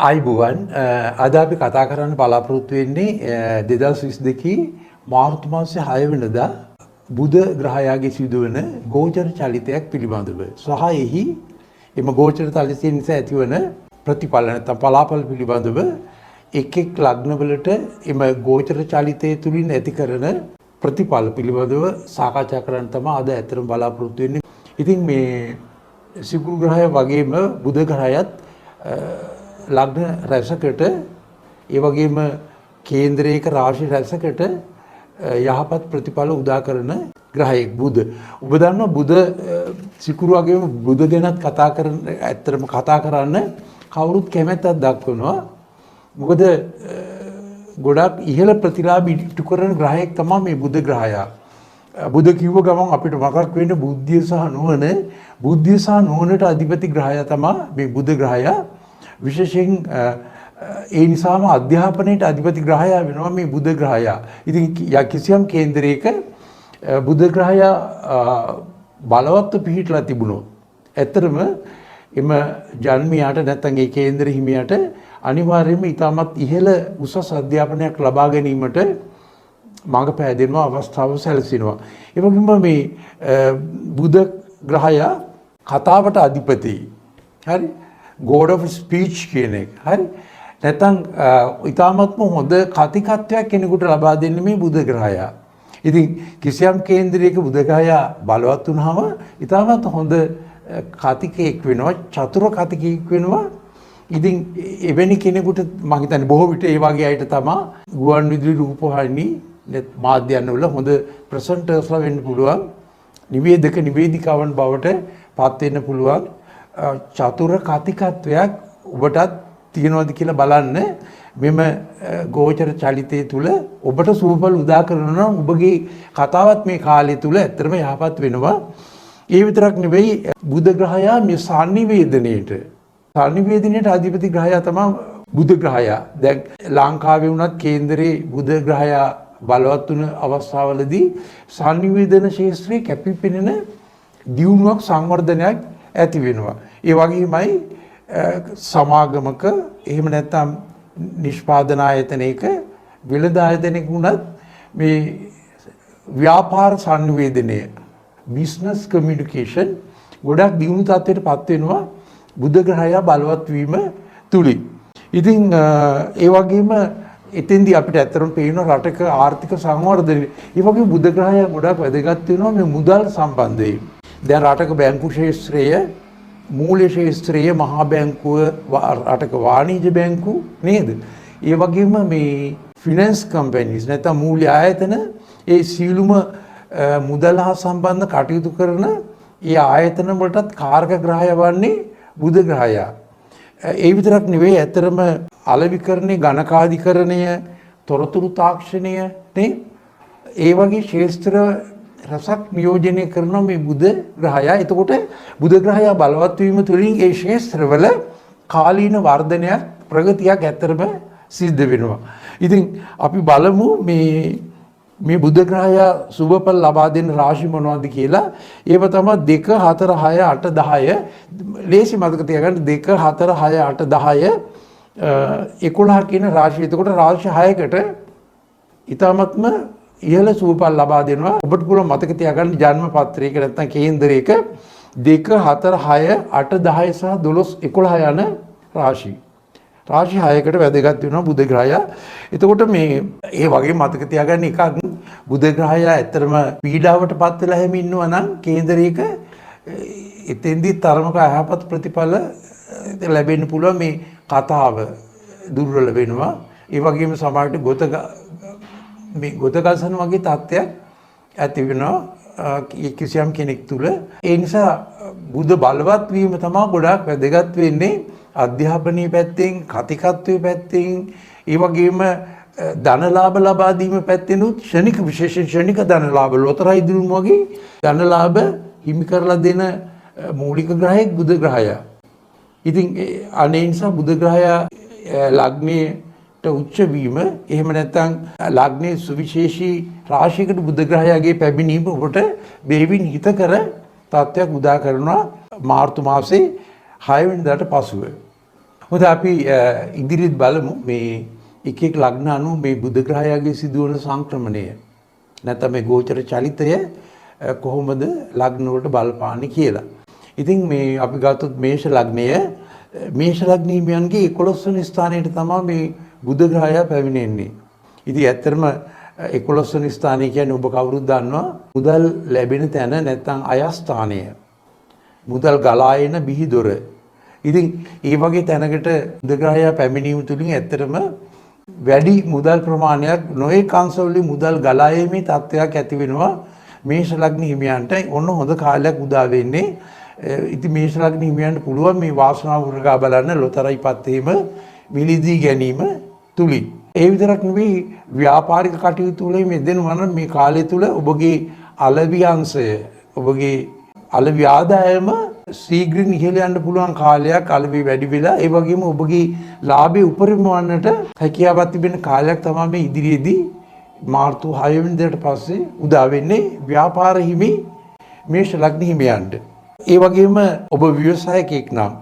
ආයිබුවන් අද අපි කතා කරන්න බලාපොරොත්තු වෙන්නේ 2022 මාර්තු මාසයේ 6 වෙනිදා බුධ ග්‍රහයාගේ සිදුවන ගෝචර චලිතයක් පිළිබඳව සහ එහි එම ගෝචර චලිතය නිසා ඇතිවන ප්‍රතිඵල නැත්නම් පලාපල පිළිබඳව එක් එක් ලග්නවලට එම ගෝචර චලිතය තුලින් ඇති කරන ප්‍රතිඵල පිළිබඳව සාකච්ඡා කරන්න තමයි අද ඇත්තටම බලාපොරොත්තු වෙන්නේ. ඉතින් මේ සිකුරු ග්‍රහය වගේම බුධ ග්‍රහයත් ලග්න රැසකට ඒ වගේම කේන්ද්‍රයක රාශි රැසකට යහපත් ප්‍රතිඵල උදා කරන ග්‍රහයෙක් බුධ. ඔබ දන්නවා බුධ සිකුරු වගේම බුධ ගැනත් ඇත්තටම කතා කරන්න කවුරුත් කැමැත්තක් දක්වනවා. මොකද ගොඩක් ඉහළ ප්‍රතිලාභ ඉටු කරන ග්‍රහයෙක් තමයි මේ බුධ ග්‍රහයා. බුධ කිව්ව ගමන් අපිට මතක් වෙන්නේ බුද්ධිය සහ නුවණ. බුද්ධිය සහ නුවණට අධිපති ග්‍රහයා තමයි මේ බුධ ග්‍රහයා. විශේෂයෙන් ඒ නිසාම අධ්‍යාපනයට අධිපති ග්‍රහයා වෙනවා මේ බුධ ග්‍රහයා. ඉතින් කිසියම් කේන්දරයක බුධ ග්‍රහයා බලවත්ව පිහිටලා තිබුණොත් ඇත්තටම එම ජන්මියාට නැත්නම් ඒ කේන්දර හිමියාට අනිවාර්යයෙන්ම ඊටමත් ඉහළ උසස් අධ්‍යාපනයක් ලබා ගැනීමට මඟ පෑදෙනවා අවස්ථාව සැලසෙනවා. ඒ වගේම මේ බුධ ග්‍රහයා කතාවට අධිපති. හරි? God of speech කියන එක. හරි? නැත්නම් ඊටමත්ම හොඳ කතිකත්වයක් කෙනෙකුට ලබා දෙන්නේ මේ බුධ ග්‍රහයා. ඉතින් කිසියම් කේන්ද්‍රයක බුධ ග්‍රහයා බලවත් වුණාම ඊටමත් හොඳ කතිකයෙක් වෙනවා, චතුර කතිකයෙක් වෙනවා. ඉතින් එවැනි කෙනෙකුට මම හිතන්නේ බොහෝ විට ඒ වගේ අයට තමයි ගුවන් විදුලි රූපවාහිනී මාධ්‍යයන් වල හොඳ ප්‍රසන්ටර්ස්ලා වෙන්න පුළුවන්. නිවේදක නිවේදිකාවන් බවට පත් වෙන්න පුළුවන්. චතුර කතිකත්වයක් ඔබටත් තියෙනවද කියලා බලන්න. මෙම ගෝචර චලිතය තුල ඔබට සුබඵල උදා කරනවා. ඔබගේ කතාවත් මේ කාලය තුල ඇත්තටම යහපත් වෙනවා. ඒ විතරක් නෙවෙයි බුධ ග්‍රහයා මේ සංනිවේදනයට අධිපති ග්‍රහයා තමයි බුධ ග්‍රහයා. දැන් ලංකාවේ වුණත් කේන්දරේ බුධ ග්‍රහයා බලවත් වුණ අවස්ථාවලදී සංනිවේදන ශාස්ත්‍රයේ කැපිපෙනෙන දියුණුවක් සංවර්ධනයක් ඇති වෙනවා. ඒ වගේමයි සමාගමක එහෙම නැත්නම් නිෂ්පාදන ආයතනයක වෙළඳ ආයතනයක වුණත් මේ ව්‍යාපාර සංනිවේදනය බිස්නස් කමියුනිකේෂන් ගොඩක් දියුණු තත්ත්වයට පත් වෙනවා බුධ ග්‍රහයා බලවත් වීම තුලින්. ඉතින් ඒ වගේම එතෙන්දී අපිට ඇත්තටම පේන රටක ආර්ථික සංවර්ධනය. ඒ වගේ බුධ ග්‍රහයා ගොඩක් වැදගත් වෙනවා මේ මුදල් සම්බන්ධයෙන්. දැන් රටක බැංකු ශාස්ත්‍රය, මූල්‍ය ශාස්ත්‍රය, මහා බැංකුව, රටක වාණිජ්‍ය බැංකු නේද? ඒ වගේම මේ ෆිනන්ස් කම්පැනිස් නැත්නම් මූල්‍ය ආයතන ඒ සියලුම මුදල් හා සම්බන්ධ කටයුතු කරන ඒ ආයතන වලටත් කාරක ග්‍රහය වන්නේ බුධ ග්‍රහයා. ඒ විතරක් නෙවෙයි ඇත්තරම අලෙවිකරණය, ගණකාධිකරණය, තොරතුරු තාක්ෂණය නේ ඒ වගේ ශාස්ත්‍ර රසක් නියෝජනය කරන මේ බුධ ග්‍රහයා. එතකොට බුධ ග්‍රහයා බලවත් වීම තුළින් ඒ ශාස්ත්‍රවල කාලීන වර්ධනයක්, ප්‍රගතියක් ඇත්තරම සිද්ධ වෙනවා. ඉතින් අපි බලමු මේ බුධ ග්‍රහයා සුබඵල ලබා දෙන රාශි මොනවද කියලා. ඒව තමයි 2 4 6 8 10. ලේසි මතක තියාගන්න 2 4 6 8 10 11 කියන රාශිය. එතකොට රාශි 6කට ඊටමත්ම ඉහළ සුබඵල ලබා දෙනවා. ඔබට පුළුවන් මතක තියාගන්න ජන්ම පත්‍රයක නැත්නම් කේන්දරයක 2 4 6 8 10 සහ 12 11 යන රාශි. රාශි 6කට වැදගත් වෙනවා බුධ ග්‍රහයා. එතකොට මේ ඒ වගේ මතක තියාගන්න එකක් බුධ ග්‍රහයා ඇත්තටම පීඩාවට පත් වෙලා හැම ඉන්නවා නම් කේන්දරයක එතෙන්දී තරමක අයහපත් ප්‍රතිඵල ලැබෙන්න පුළුවන්. මේ කතාව දුර්වල වෙනවා. ඒ වගේම සමහරට ගොත ගසන වගේ තත්ත්වයක් ඇති වෙනවා කිසියම් කෙනෙක් තුල. ඒ නිසා බුධ බලවත් වීම තමයි ගොඩාක් වැදගත් වෙන්නේ. අධ්‍යාපනීය පැත්තෙන්, කතිකත්වයේ පැත්තෙන්, ඒ වගේම ධනලාභ ලබා දීම පැත්තෙනුත් ක්ෂණික විශේෂයෙන් ක්ෂණික ධනලාභ ලොතරැයි දිනුම වගේ ධනලාභ හිමි කරලා දෙන මූලික ග්‍රහයෙක් බුධ ග්‍රහයා. ඉතින් අනේ නිසා බුධ ග්‍රහයා ලග්නයට උච්ච වීම එහෙම නැත්නම් ලග්නයේ සුවිශේෂී රාශියකට බුධ ග්‍රහයාගේ පැමිණීම ඔබට බෙහෙවින් හිතකර තත්ත්වයක් උදා කරනවා මාර්තු මාසයේ 6 වෙනිදාට පසුව. හොඳ අපි ඉදිරියට බලමු මේ එක එක ලග්න අනුව මේ බුධ ග්‍රහයාගේ සිදුවන සංක්‍රමණය නැත්නම් මේ ගෝචර චලිතය කොහොමද ලග්න වලට බලපාන්නේ කියලා. ඉතින් මේ අපි ගත්තොත් මේෂ ලග්නය මේෂ ලග්නීමයන්ගේ 11 වෙනි ස්ථානයට තමයි මේ බුධ ග්‍රහයා පැමිණෙන්නේ. ඉතින් ඇත්තටම 11 වෙනි ස්ථානය කියන්නේ ඔබ කවුරුත් දන්නවා මුදල් ලැබෙන තැන නැත්නම් අයස්ථානය. මුදල් ගලා එන බිහිදොර. ඉතින් ඒ වගේ තැනකට බුධ ග්‍රහයා පැමිණීම තුලින් ඇත්තටම වැඩි මුදල් ප්‍රමාණයක් නොයෙක් අංශවලින් මුදල් ගලා යීමේ තත්ත්වයක් ඇති වෙනවා මේෂ ලග්න හිමියන්ට. ඔන්න හොඳ කාලයක් උදා වෙන්නේ. ඉතින් මේෂ ලග්න හිමියන්ට පුළුවන් මේ වාසනාව උරගා බලන්න ලොතරැයි පත්තේම මිලදී ගැනීම තුලින්. ඒ විතරක් නෙවෙයි ව්‍යාපාරික කටයුතු වල මෙදෙනවා නම් මේ කාලය තුල ඔබගේ අලෙවි අංශය ඔබගේ අලෙවි ආදායම ශීඝ්‍රයෙන් ඉහළ යන්න පුළුවන් කාලයක් අලෙවි වැඩි වෙලා ඒ වගේම ඔබගේ ලාභේ උපරිම වන්නට හැකියාවක් තිබෙන කාලයක් තමයි මේ ඉදිරියේදී මාර්තු 6 වෙනිදාට පස්සේ උදා වෙන්නේ ව්‍යාපාර හිමි මේෂ ලග්න හිමියන්ට. ඒ වගේම ඔබ ව්‍යවසායකයෙක් නම්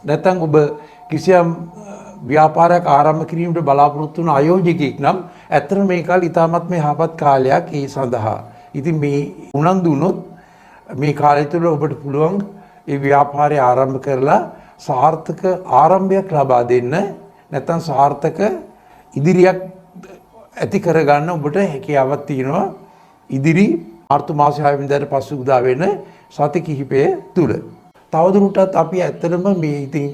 නැත්නම් ඔබ කිසියම් ව්‍යාපාරයක් ආරම්භ කිරීමට බලාපොරොත්තු වන ආයෝජකයෙක් නම් ඇත්තට මේ කාලේ ඉතාමත් මේ යහපත් කාලයක් ඒ සඳහා. ඉතින් මේ උනන්දු වුණොත් මේ කාලය තුළ ඔබට පුළුවන් ඒ ව්‍යාපාරය ආරම්භ කරලා සාර්ථක ආරම්භයක් ලබා දෙන්න නැත්නම් සාර්ථක ඉදිරියක් ඇති කරගන්න ඔබට හැකියාවක් තියෙනවා ඉදිරි මාර්තු මාසය 6 වෙනිදාට පස්සේ උදා වෙන සති කිහිපය තුල. තවදුරටත් අපි ඇත්තටම මේ ඉතින්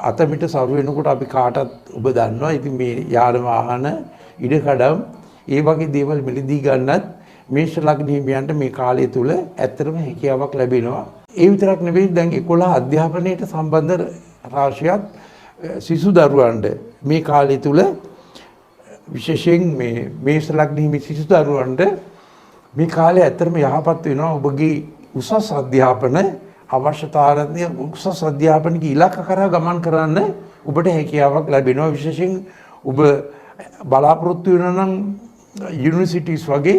අතමිට සරු වෙනකොට අපි කාටත් ඔබ දන්නවා ඉතින් මේ යාන වාහන ඉඩකඩම් ඒ වගේ දේවල් මිලදී ගන්නත් මේෂ ලග්න හිමියන්ට මේ කාලය තුල ඇත්තටම හැකියාවක් ලැබෙනවා. ඒ විතරක් නෙවෙයි දැන් 11 අධ්‍යාපනයට සම්බන්ධ රාශියක් සිසු දරුවන්ට මේ කාලය තුල විශේෂයෙන් මේ මේෂ ලග්න හිමි සිසු දරුවන්ට මේ කාලය ඇත්තටම යහපත් වෙනවා. ඔබගේ උසස් අධ්‍යාපන අවශ්‍යතාවයන් උසස් අධ්‍යාපනික ඉලක්ක කරා ගමන් කරන්න ඔබට හැකියාවක් ලැබෙනවා. විශේෂයෙන් ඔබ බලාපොරොත්තු වෙනවා නම් යුනිවර්සිටිස් වගේ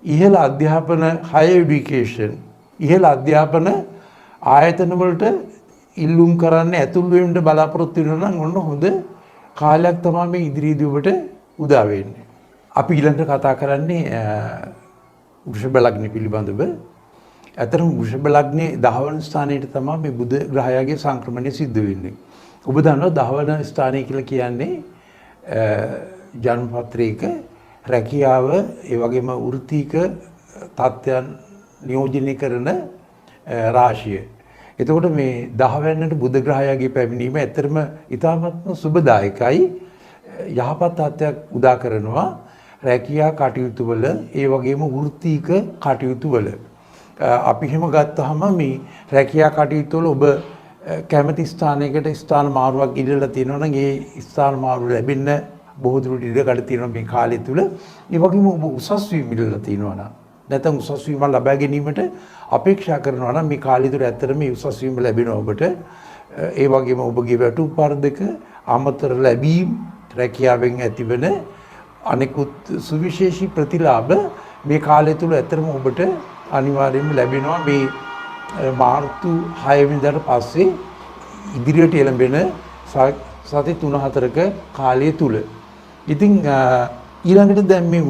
ඉහළ අධ්‍යාපන higher education ඉහළ අධ්‍යාපන ආයතන වලට ඉල්ලුම් කරන්න ඇතුල් වෙන්න බලාපොරොත්තු වෙනවා නම් ඔන්න හොඳ කාලයක් තමයි මේ ඉදිරියේදී ඔබට උදා වෙන්නේ. අපි ඊළඟට කතා කරන්නේ වෘෂභ ලග්න පිළිබඳව. ඇතරම වෘෂභ ලග්නේ 10 වන ස්ථානයේ තමයි මේ බුධ ග්‍රහයාගේ සංක්‍රමණය සිද්ධ වෙන්නේ. ඔබ දන්නවා 10 වන ස්ථානය කියලා කියන්නේ ජන්මපත්‍රයක රැකියාව ඒ වගේම වෘත්තික තත්ත්වයන් නියෝජනය කරන රාශිය. එතකොට මේ 10 වෙනිට බුධ ග්‍රහයාගේ පැමිණීම ඇත්තටම ඉතාමත්ම සුබදායකයි. යහපත් තත්ත්වයක් උදා කරනවා රැකියා කටයුතු වල ඒ වගේම වෘත්තික කටයුතු වල. අපි එහෙම ගත්තාම මේ රැකියා කටයුතු වල ඔබ කැමති ස්ථානයකට ස්ථාන මාරුවක් ඉල්ලලා තියෙනවා නම් ඒ ස්ථාන මාරුව ලැබෙන්න බොහෝ දුරට ඉඩකඩ තියෙනවා මේ කාලය තුල. ඒ වගේම ඔබ උසස් වීම ඉල්ලලා තියෙනවා නම් නැත්නම් උසස් වීම ලබා ගැනීමට අපේක්ෂා කරනවා නම් මේ කාලය තුල ඇත්තටම මේ උසස් වීම ලැබෙනවා ඔබට. ඒ වගේම ඔබගේ වැටුප් අමතර ලැබීම් රැකියාවෙන් ඇතිවන අනෙකුත් සුවිශේෂී ප්‍රතිලාභ මේ කාලය තුල ඇත්තටම ඔබට අනිවාර්යයෙන්ම ලැබෙනවා මේ මාර්තු 6 වෙනිදාට පස්සේ ඉදිරියට එළඹෙන සති 3-4ක කාලය තුල. ඉතින් ඊළඟට දැන් මේ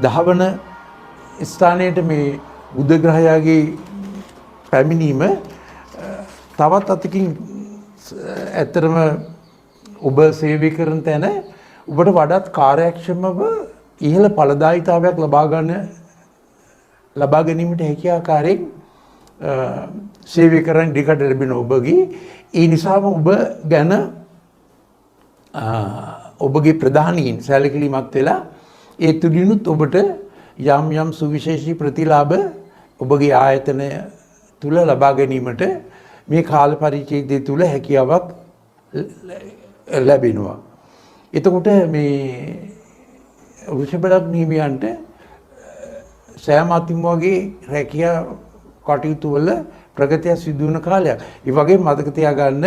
10 වන ස්ථානයේ මේ බුධ ග්‍රහයාගේ පැමිණීම තවත් අතකින් ඇත්තටම ඔබ සේවය කරන තැන ඔබට වඩාත් කාර්යක්ෂමව ඉහළ ඵලදායීතාවයක් ලබා ගැනීමට හැකියාකාරයෙන් සේවය කරන්න ඉඩකඩ ලැබෙන ඔබගේ ඒ නිසාම ඔබ ගැන ඔබගේ ප්‍රධානීන් සැලකිලිමත් වෙලා ඒ තුලිනුත් ඔබට යම් යම් සුවිශේෂී ප්‍රතිලාභ ඔබගේ ආයතනය තුල ලබා ගැනීමට මේ කාල පරිච්ඡේදය තුල හැකියාවක් ලැබෙනවා. එතකොට මේ වෘෂභ ලග්න හිමියන්ට සෑම අතිම වගේ රැකියා කටයුතු වල ප්‍රගතිය සිදු වෙන කාලයක්. ඒ වගේම මතක තියාගන්න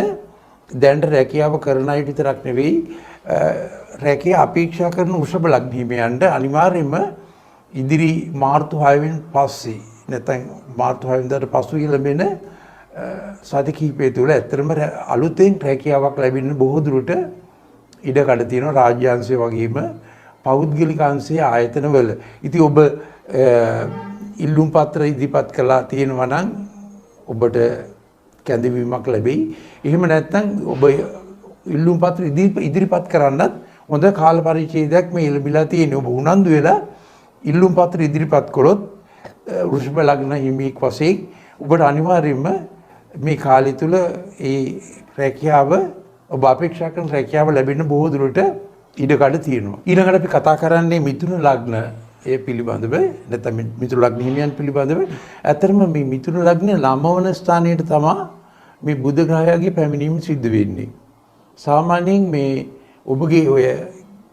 දැනට රැකියාව කරන අය විතරක් නෙවෙයි රැකියාව අපේක්ෂා කරන වෘෂභ ලග්න හිමියන්ට අනිවාර්යයෙන්ම ඉදිරි මාර්තු 6 වෙනි පස්සේ නැත්නම් මාර්තු 6 වෙනිදාට පසු ලැබෙන සති කිහිපය තුළ ඇත්තටම අලුතෙන් රැකියාවක් ලැබෙන්න බොහෝ දුරට ඉඩ කඩ තියෙනවා රාජ්‍ය අංශය වගේම පෞද්ගලික අංශයේ ආයතනවල. ඉතින් ඔබ ඉල්ලුම් පත්‍ර ඉදිරිපත් කළා තියෙනවා නම් ඔබට කැඳවීමක් ලැබෙයි. එහෙම නැත්නම් ඔබ ඉල්ලුම් පත්‍ර ඉදිරිපත් කරන්නත් හොඳ කාල පරිච්ඡේදයක් මේ ලැබිලා තියෙනවා. ඔබ උනන්දු වෙලා ඉල්ලුම් පත්‍ර ඉදිරිපත් කළොත් වෘෂභ ලග්න හිමියෙක් වශයෙන් ඔබට අනිවාර්යයෙන්ම මේ කාලය තුල ඒ රැකියාව ඔබ අපේක්ෂා කරන රැකියාව ලැබෙන්න බොහෝ දුරට ඉඩකඩ තියෙනවා. ඊළඟට අපි කතා කරන්නේ මිථුන ලග්න ඒ පිළිබඳව නැත්නම් මිථුන ලග්න හිමියන් පිළිබඳව. ඇත්තටම මේ මිථුන ලග්නේ 9 වන ස්ථානයේ තමයි මේ බුධ ග්‍රහයාගේ පැමිණීම සිද්ධ වෙන්නේ. සාමාන්‍යයෙන් මේ ඔබගේ ඔය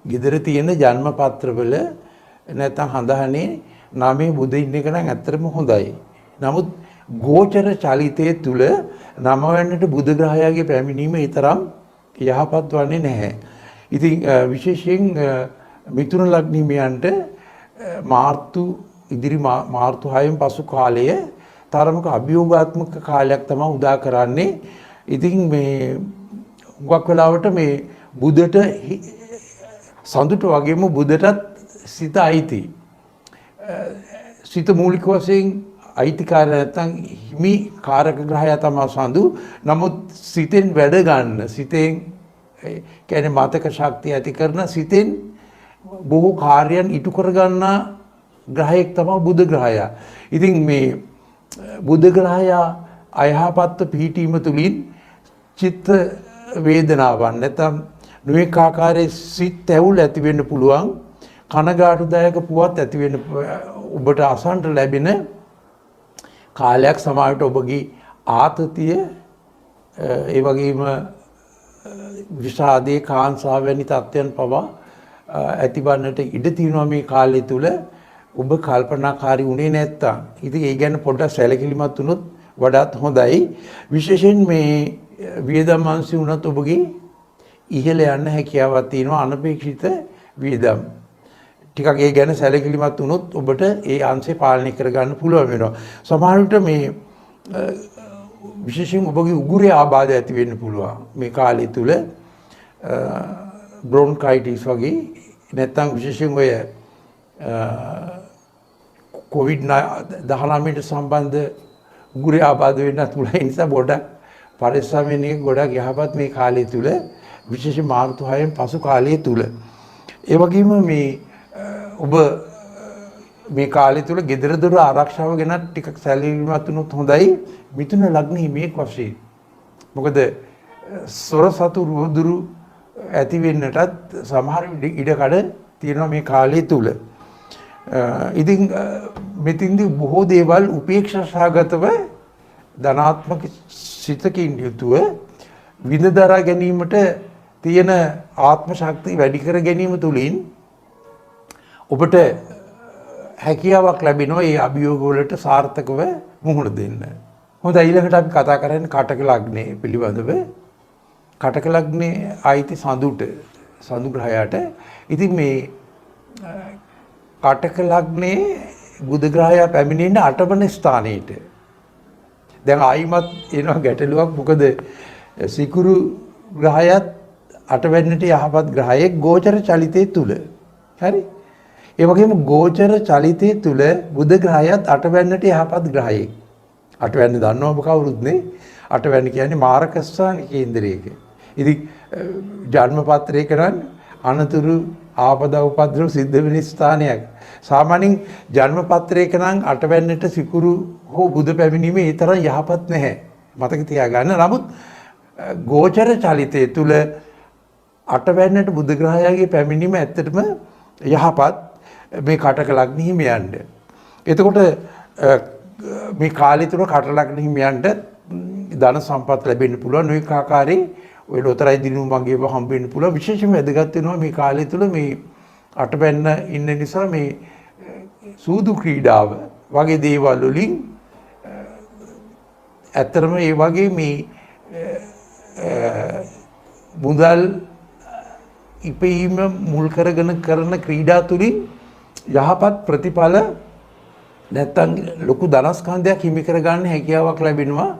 ගෙදර තියෙන ජන්ම පත්‍රවල නැත්නම් හඳහනේ නාමයේ බුධ ඉන්න එක නම් ඇත්තටම හොඳයි. නමුත් ගෝචර චලිතයේ තුල 9 වෙනිට බුධ ග්‍රහයාගේ පැමිණීම ඊතරම් යහපත් වන්නේ නැහැ. ඉතින් විශේෂයෙන් මිථුන ලග්නිමියන්ට මාර්තු 6න් පසු කාලය තරමක අභියෝගාත්මක කාලයක් තමයි උදා කරන්නේ. ඉතින් මේ හුඟක් වෙලාවට මේ බුදට සඳුට වගේම බුදටත් සිත අයිති. සිත මූලික වශයෙන් අයිතිකාර නැත්නම් හිමි කාරක ග්‍රහයා තමයි සඳු. නමුත් සිතෙන් වැඩ ගන්න සිතෙන් කියන්නේ මතක ශක්තිය ඇති කරන සිතෙන් බොහෝ කාර්යයන් ඉටු කර ගන්නා ග්‍රහයෙක් තමයි බුධ ග්‍රහයා. ඉතින් මේ බුධ ග්‍රහයා අයහපත්ව පිහිටීම තුලින් චිත්ත වේදනාවන් නැත්නම් නොඑක ආකාරයේ සිත් ඇවුල් ඇති වෙන්න පුළුවන්. කනගාටුදායක පුවත් ඇති වෙන්න ඔබට අසන්නට ලැබෙන කාලයක් සමාජයට ඔබගේ ආතතිය ඒ වගේම විෂාදයේ කාංසාව වැනි තත්ත්වයන් පවා ඇතිවන්නට ඉඩ තියෙනවා මේ කාලය තුල ඔබ කල්පනාකාරී වුණේ නැත්තම්. ඉතින් ඒ ගැන පොඩ්ඩක් සැලකිලිමත් වුණොත් වඩාත් හොඳයි. විශේෂයෙන් මේ වියදම් අංශය වුණත් ඔබගේ ඉහළ යන්න හැකියාවක් තියෙනවා අනපේක්ෂිත වියදම්. ටිකක් ඒ ගැන සැලකිලිමත් වුණොත් ඔබට ඒ අංශය පාලනය කරගන්න පුළුවන් වෙනවා. සමහර විට මේ විශේෂයෙන් ඔබගේ උගුරේ ආබාධ ඇති වෙන්න පුළුවන් මේ කාලය තුල බ්‍රොන්කයිටිස් වගේ නැත්නම් විශේෂයෙන් ඔය COVID-19 සම්බන්ධ උගුරේ ආබාධ වෙන්න පුළුවන්. ඒ නිසා ගොඩක් පරිස්සම් වෙන එක ගොඩක් යහපත් මේ කාලය තුල විශේෂයෙන් මාර්තු 6න් පසු කාලය තුල. ඒ වගේම මේ ඔබ මේ කාලය තුල gedara dora ආරක්ෂාව ගැන ටිකක් සැලකිලිමත් වුණොත් හොඳයි මිථුන ලග්න හිමියෙක් වශයෙන්. මොකද සොර සතු රුදුරු ඇති වෙන්නටත් සමහර ඉඩකඩ තියෙනවා මේ කාලය තුල. ඉතින් මෙතින්දී බොහෝ දේවල් උපේක්ෂා සහගතව ධනාත්මක සිතකින් යුතුව විඳදරා ගැනීමට තියෙන ආත්ම ශක්තිය වැඩි කර ගැනීම තුලින් ඔබට හැකියාවක් ලැබෙනවා මේ අභියෝග වලට සාර්ථකව මුහුණ දෙන්න. හොඳයි ඊළඟට අපි කතා කරන්නේ කටක ලග්නේ පිළිබඳව. කටක ලග්නේ ආයිති සඳුට සඳු ග්‍රහයාට. ඉතින් මේ කටක ලග්නේ බුධ ග්‍රහයා පැමිණෙන්නේ 8 වන ස්ථානයේට. දැන් ආයිමත් එනවා ගැටලුවක්. මොකද සිකුරු ග්‍රහයත් 8 වෙනිට යහපත් ග්‍රහයෙක් ගෝචර චලිතයේ තුල. හරි? ඒ වගේම ගෝචර චලිතයේ තුල බුධ ග්‍රහයත් 8 වෙනිට යහපත් ග්‍රහයෙක්. 8 වෙනි දන්නවම කවුරුත් නේ? 8 වෙනි කියන්නේ මාරක ස්ථාන කේන්දරයක. ඉතින් ජන්ම පත්‍රයක නම් අනතුරු ආපදා උපද්‍රව සිද්ධ වෙන ස්ථානයක්. සාමාන්‍යයෙන් ජන්ම පත්‍රයක නම් 8 වෙනිට සිකුරු හෝ බුධ පැමිණීම ඒ තරම් යහපත් නැහැ. මතක තියාගන්න. නමුත් ගෝචර චලිතයේ තුල 8 වෙනිට බුධ ග්‍රහයාගේ පැමිණීම ඇත්තටම යහපත් මේ කටක ලග්න හිමියන්ට. එතකොට මේ කාලය තුල කට ලග්න හිමියන්ට ධන සම්පත් ලැබෙන්න පුළුවන්. මේ ආකාරයේ ඔය ලොතරයි දිනුම් වගේම හම්බ වෙන්න පුළුවන්. විශේෂයෙන්ම වැදගත් වෙනවා මේ කාලය තුල මේ 8 වෙන්න ඉන්න නිසා මේ සූදු ක්‍රීඩාව වගේ දේවල් වලින් ඇත්තරම ඒ වගේ මේ මුදල් ඉපීම මුල් කරගෙන කරන ක්‍රීඩා තුලින් යහපත් ප්‍රතිඵල නැත්තම් ලොකු ධනස්කන්ධයක් හිමි කරගන්න හැකියාවක් ලැබෙනවා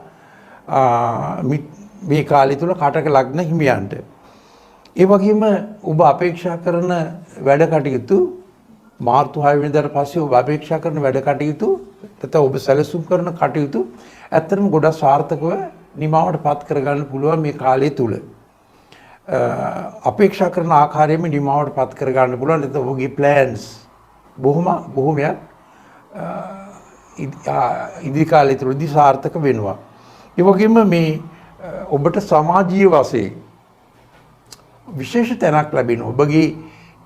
මේ කාලය තුල කටක ලග්න හිමියන්ට. ඒ වගේම ඔබ අපේක්ෂා කරන වැඩ කටයුතු මාර්තු 6 වෙනිදාට පස්සේ ඔබ අපේක්ෂා කරන වැඩ කටයුතු නැත්නම් ඔබ සැලසුම් කරන කටයුතු ඇත්තටම ගොඩක් සාර්ථකව නිමාවට පත් කරගන්න පුළුවන් මේ කාලය තුල. අපේක්ෂා කරන ආකාරයෙන්ම නිමාවට පත් කරගන්න පුළුවන්. නැත්නම් ඔබගේ ප්ලෑන්ස් බොහොමයක් ඉදිරි කාලය තුලදී සාර්ථක වෙනවා. ඒ වගේම මේ ඔබට සමාජීය වශයෙන් විශේෂ තැනක් ලැබෙනවා. ඔබගේ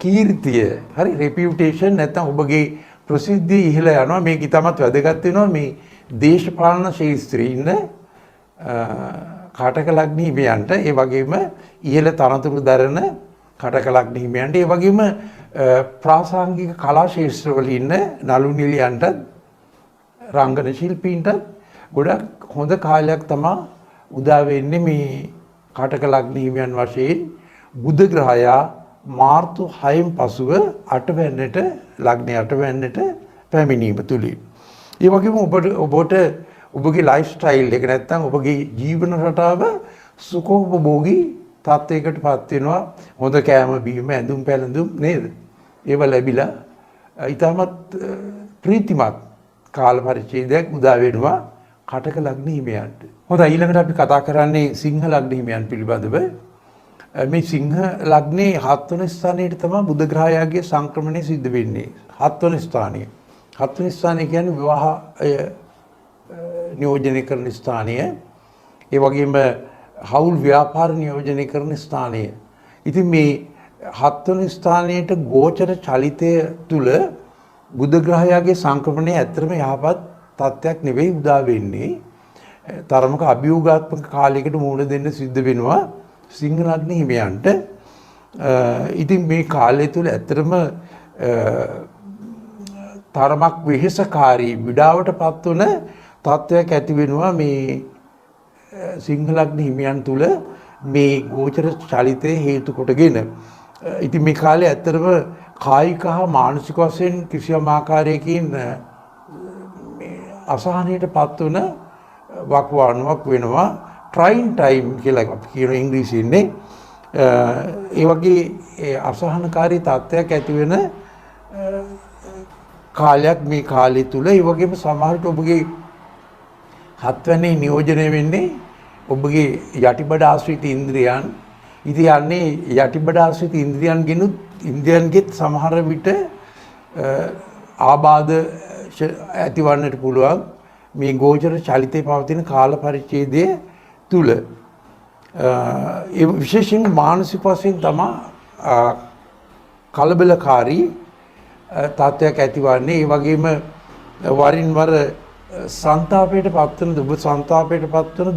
කීර්තිය, හරි රෙපියුටේෂන් නැත්නම් ඔබගේ ප්‍රසිද්ධිය ඉහළ යනවා. මේක ඉතාමත් වැදගත් වෙනවා මේ දේශපාලන ශාස්ත්‍රයේ ඉන්න කටක ලග්න හිමියන්ට. ඒ වගේම ඉහළ තනතුරු දරන කටක ලග්න හිමියන්ට, ඒ වගේම ප්‍රාසංගික කලා ශාස්ත්‍රවල ඉන්න නළු නිලියන්ට, රංගන ශිල්පීන්ට ගොඩක් හොඳ කාලයක් තමයි උදා වෙන්නේ මේ කටක ලග්න හිමියන් වශයෙන්. බුධ ග්‍රහයා මාර්තු 6න් පසුව 8 වෙනිට ලග්නේ 8 වෙනිට පැමිණීම තුලින්. ඒ වගේම ඔබට ඔබගේ ලයිෆ් ස්ටයිල් එක නැත්නම් ඔබගේ ජීවන රටාව සුඛෝපභෝගී තත්යකටපත් වෙනවා. හොඳ කෑම බීම ඇඳුම් පැළඳුම් නේද? ඒව ලැබිලා ඊටමත් ප්‍රීතිමත් කාල පරිච්ඡේදයක් උදා වෙනවා කටක ලග්න හිමියන්ට. හොඳයි, ඊළඟට අපි කතා කරන්නේ සිංහ ලග්න හිමියන් පිළිබඳව. මේ සිංහ ලග්නේ 7 වෙනි ස්ථානයේ තමයි බුධ ග්‍රහයාගේ සංක්‍රමණය සිද්ධ වෙන්නේ. 7 වෙනි ස්ථානය. 7 වෙනි ස්ථානය කියන්නේ විවාහය නියෝජනය කරන ස්ථානය. ඒ වගේම හවුල් ව්‍යාපාර නියෝජනය කරන ස්ථානය. ඉතින් මේ 7 වෙනි ස්ථානයේට ගෝචර චලිතය තුල බුධ ග්‍රහයාගේ සංක්‍රමණය ඇත්තටම යහපත් තත්ත්වයක් නෙවෙයි උදා වෙන්නේ. තරමක අභියෝගාත්මක කාලයකට මුහුණ දෙන්න සිද්ධ වෙනවා සිංහ ලග්න හිමියන්ට. ඉතින් මේ කාලය තුල ඇත්තටම තරමක් වෙහෙසකාරී විඩාවට පත්වන තත්ත්වයක් ඇති වෙනවා මේ සිංහ ලග්න හිමියන් තුල මේ ගෝචර චලිතය හේතු කොටගෙන. ඉතින් මේ කාලේ ඇත්තටම කායික හා මානසික වශයෙන් කිසියම් ආකාරයකින් අසහනයට පත්වන වකවානුවක් වෙනවා. ට්‍රයින් ටයිම් කියලා අපි කියන ඉංග්‍රීසියෙන්නේ. ඒ වගේ අසහනකාරී තත්ත්වයක් ඇති වෙන කාලයක් මේ කාලය තුල. ඒ වගේම සමහරට ඔබගේ 7 වෙනි නියෝජනය වෙන්නේ ඔබගේ යටිබඩ ආශ්‍රිත ඉන්ද්‍රියන්. ඉතින් යන්නේ යටිබඩ ආශ්‍රිත ඉන්ද්‍රියන්ගෙත් සමහර විට ආබාධ ඇතිවන්නට පුළුවන් මේ ගෝචර චලිතේ පවතින කාල පරිච්ඡේදයේ තුල. ඒ විශේෂයෙන් මානසික වශයෙන් තමයි කලබලකාරී තත්ත්වයක් ඇතිවන්නේ. ඒ වගේම වරින් වර සංතාපයට පත්වන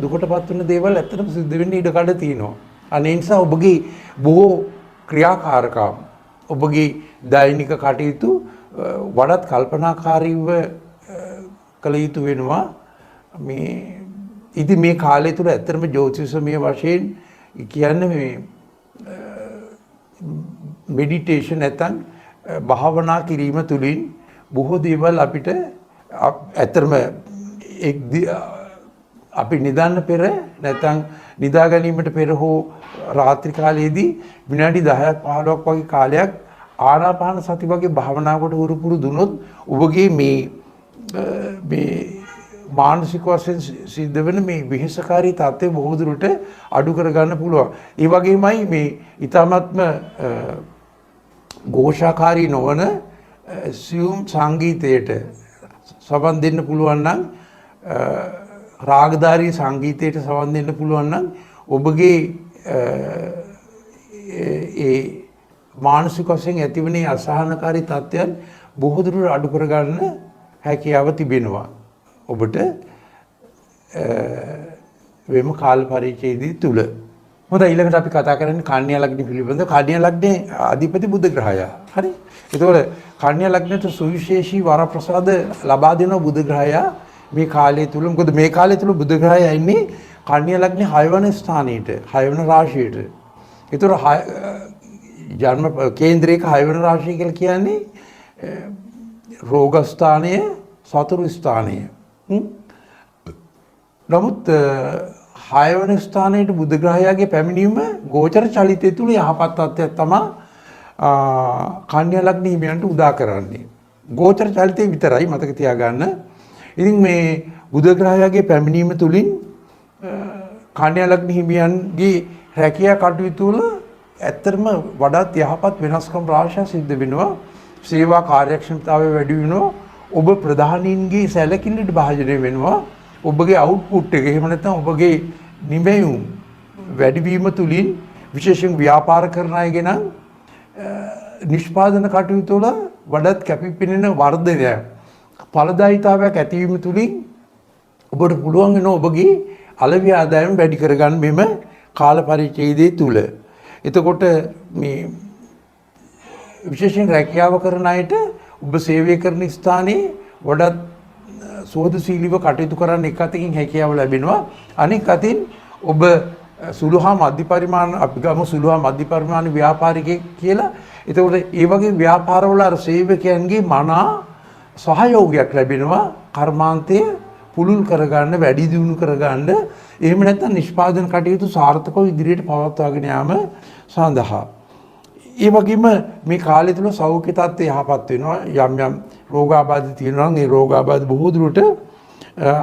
දුකට පත්වන දේවල් ඇත්තටම සිද්ධ වෙන්න ඉඩ කඩ තියෙනවා. අනේ නිසා ඔබගේ බොහෝ ක්‍රියාකාරකම්, ඔබගේ දෛනික කටයුතු වඩාත් කල්පනාකාරීව කළ යුතු වෙනවා. ඉතින් මේ කාලය තුල ඇත්තටම ජ්‍යොතිෂමය වශයෙන් කියන්නේ මේ මෙඩිටේෂන් නැත්නම් භාවනා කිරීම තුළින් බොහෝ දේවල් අපිට ඇත්තටම අපි නිදාන්න පෙර නැත්නම් නිදා ගැනීමට පෙර හෝ රාත්‍රී කාලයේදී විනාඩි 10ක් 15ක් වගේ කාලයක් ආනාපාන සති වගේ භාවනාවකට හුරු පුරුදු වුණොත් ඔබගේ මේ මානසික වශයෙන් සිද්ධ වෙන මේ විහිසකාරී තත්ත්වය බොහෝ දුරට අඩු කරගන්න පුළුවන්. ඒ වගේමයි මේ ඊ타මත්ම ഘോഷාකාරී නොවන සියුම් සංගීතයට සවන් දෙන්න පුළුවන් නම්, රාගධාරී සංගීතයට සවන් දෙන්න පුළුවන් නම් ඔබගේ ඒ මානසික වශයෙන් ඇතිවන අසහනකාරී තත්ත්වයන් බොහෝ දුරට අඩු කරගන්න හැකියාව තිබෙනවා ඔබට වෙම කාල පරිච්ඡේදය තුල. හොඳයි, ඊළඟට අපි කතා කරන්නේ කන්‍යා ලග්න පිළිබඳව. කන්‍යා ලග්නේ අධිපති බුධ ග්‍රහයා. හරි. ඒතකොට කන්‍යා ලග්නට සුවිශේෂී වරප්‍රසාද ලබා දෙන බුධ ග්‍රහයා මේ කාලය තුල. මොකද මේ කාලය තුල බුධ ග්‍රහයා ඉන්නේ කන්‍යා ලග්නේ 6 වෙනි ස්ථානයේට, 6 වෙනි රාශියට. ඒතකොට ජන්ම කේන්ද්‍රයක 6 වෙනි රාශිය කියලා කියන්නේ රෝග ස්ථානය, සතුරු ස්ථානය. නමුත් 6 වන ස්ථානයේ බුධ ග්‍රහයාගේ පැමිණීම ගෝචර චලිතය තුල යහපත් තත්ත්වයක් තමයි කන්‍යා ලග්න හිමියන්ට උදා කරන්නේ. ගෝචර චලිතය විතරයි මතක තියාගන්න. ඉතින් මේ බුධ ග්‍රහයාගේ පැමිණීම තුලින් කන්‍යා ලග්න හිමියන්ගේ රැකියා කටයුතු වල ඇත්තටම වඩාත් යහපත් වෙනස්කම් රාශියක් සිද්ධ වෙනවා. සේවා කාර්යක්ෂමතාවය වැඩි වෙනවා. ඔබ ප්‍රධානීන්ගේ සැලකිල්ලට භාජනය වෙනවා. ඔබගේ අවුට්පුට් එක එහෙම නැත්නම් ඔබගේ නිමැවුම් වැඩිවීම තුලින් විශේෂයෙන් ව්‍යාපාර කරන අයගෙන නිෂ්පාදන කටයුතු වල වඩාත් කැපිපෙනෙන වර්ධනය ඵලදායීතාවයක් ඇතිවීම තුලින් ඔබට පුළුවන් වෙනවා ඔබගේ අලෙවි ආදායම වැඩි කරගන්න මෙම කාල පරිච්ඡේදය තුල. එතකොට මේ විශේෂයෙන් රැකියාව කරන අයට ඔබ සේවය කරන ස්ථානයේ වඩාත් සෝදශීලීව කටයුතු කරන්න එක අතකින් හැකියාව ලැබෙනවා. අනෙක් අතින් ඔබ සුළු හා මධ්‍ය පරිමාණ අපි ගමු සුළු හා මධ්‍ය පරිමාණ ව්‍යාපාරිකයෙක් කියලා. එතකොට ඒ වගේ ව්‍යාපාරවල අර සේවකයන්ගේ මනා සහයෝගයක් ලැබෙනවා කර්මාන්තය පුළුල් කරගන්න වැඩි දියුණු කරගන්න. එහෙම නැත්නම් නිෂ්පාදන කටයුතු සාර්ථකව ඉදිරියට පවත්වාගෙන යාම සඳහා. ඒ වගේම මේ කාලය තුල සෞඛ්‍ය තත්ත්වය යහපත් වෙනවා. යම් යම් රෝගාබාධ තියෙනවා නම් ඒ රෝගාබාධ බොහෝ දුරට